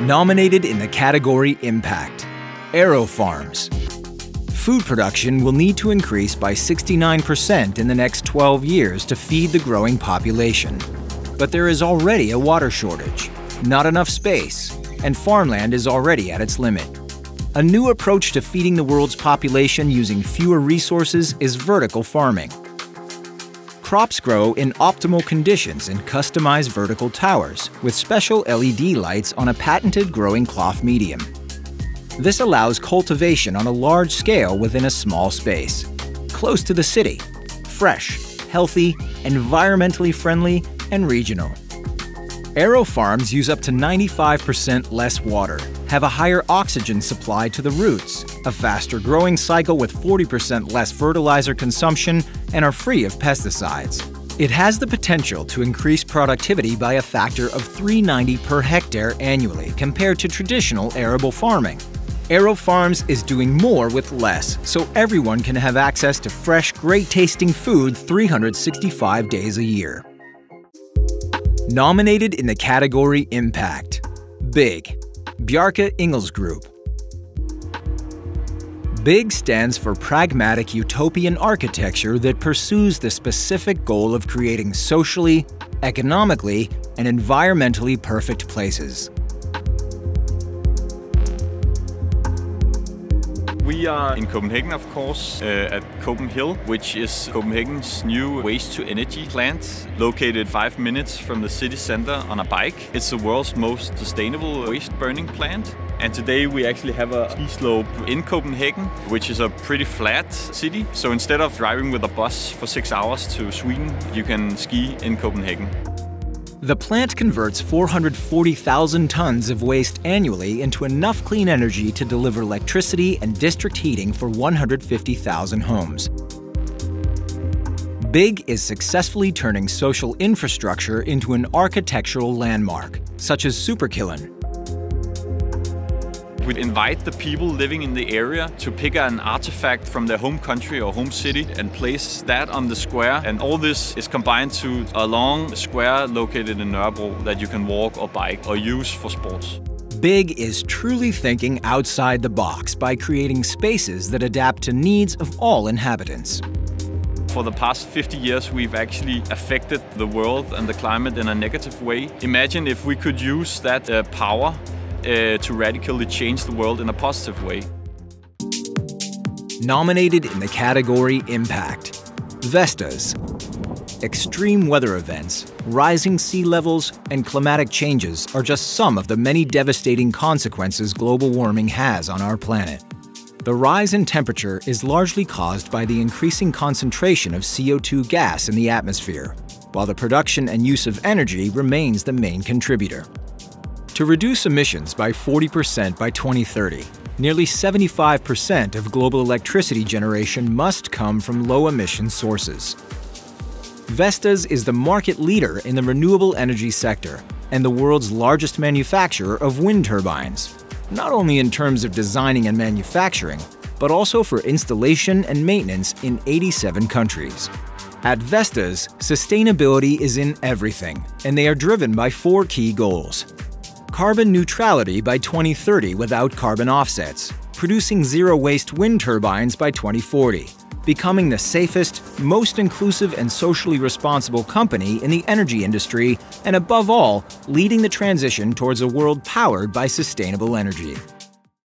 Nominated in the category Impact, AeroFarms. Food production will need to increase by 69% in the next 12 years to feed the growing population. But there is already a water shortage, not enough space, and farmland is already at its limit. A new approach to feeding the world's population using fewer resources is vertical farming. Crops grow in optimal conditions in customized vertical towers with special LED lights on a patented growing cloth medium. This allows cultivation on a large scale within a small space, close to the city, fresh, healthy, environmentally friendly, and regional. AeroFarms use up to 95% less water, have a higher oxygen supply to the roots, a faster growing cycle with 40% less fertilizer consumption, and are free of pesticides. It has the potential to increase productivity by a factor of 390 per hectare annually compared to traditional arable farming. AeroFarms is doing more with less, so everyone can have access to fresh, great-tasting food 365 days a year. Nominated in the category Impact, BIG, Bjarke Ingels Group. BIG stands for Pragmatic Utopian Architecture that pursues the specific goal of creating socially, economically, and environmentally perfect places. We are in Copenhagen, of course, at Copenhill, which is Copenhagen's new waste-to-energy plant, located 5 minutes from the city center on a bike. It's the world's most sustainable waste-burning plant. And today we actually have a ski slope in Copenhagen, which is a pretty flat city. So instead of driving with a bus for 6 hours to Sweden, you can ski in Copenhagen. The plant converts 440,000 tons of waste annually into enough clean energy to deliver electricity and district heating for 150,000 homes. BIG is successfully turning social infrastructure into an architectural landmark, such as Superkilden. We'd invite the people living in the area to pick an artifact from their home country or home city and place that on the square. And all this is combined to a long square located in Nørrebro that you can walk or bike or use for sports. BIG is truly thinking outside the box by creating spaces that adapt to needs of all inhabitants. For the past 50 years, we've actually affected the world and the climate in a negative way. Imagine if we could use that power to radically change the world in a positive way. Nominated in the category Impact, Vestas. Extreme weather events, rising sea levels, and climatic changes are just some of the many devastating consequences global warming has on our planet. The rise in temperature is largely caused by the increasing concentration of CO2 gas in the atmosphere, while the production and use of energy remains the main contributor. To reduce emissions by 40% by 2030, nearly 75% of global electricity generation must come from low-emission sources. Vestas is the market leader in the renewable energy sector and the world's largest manufacturer of wind turbines, not only in terms of designing and manufacturing, but also for installation and maintenance in 87 countries. At Vestas, sustainability is in everything, and they are driven by 4 key goals. Carbon neutrality by 2030 without carbon offsets, producing zero-waste wind turbines by 2040, becoming the safest, most inclusive and socially responsible company in the energy industry, and above all, leading the transition towards a world powered by sustainable energy.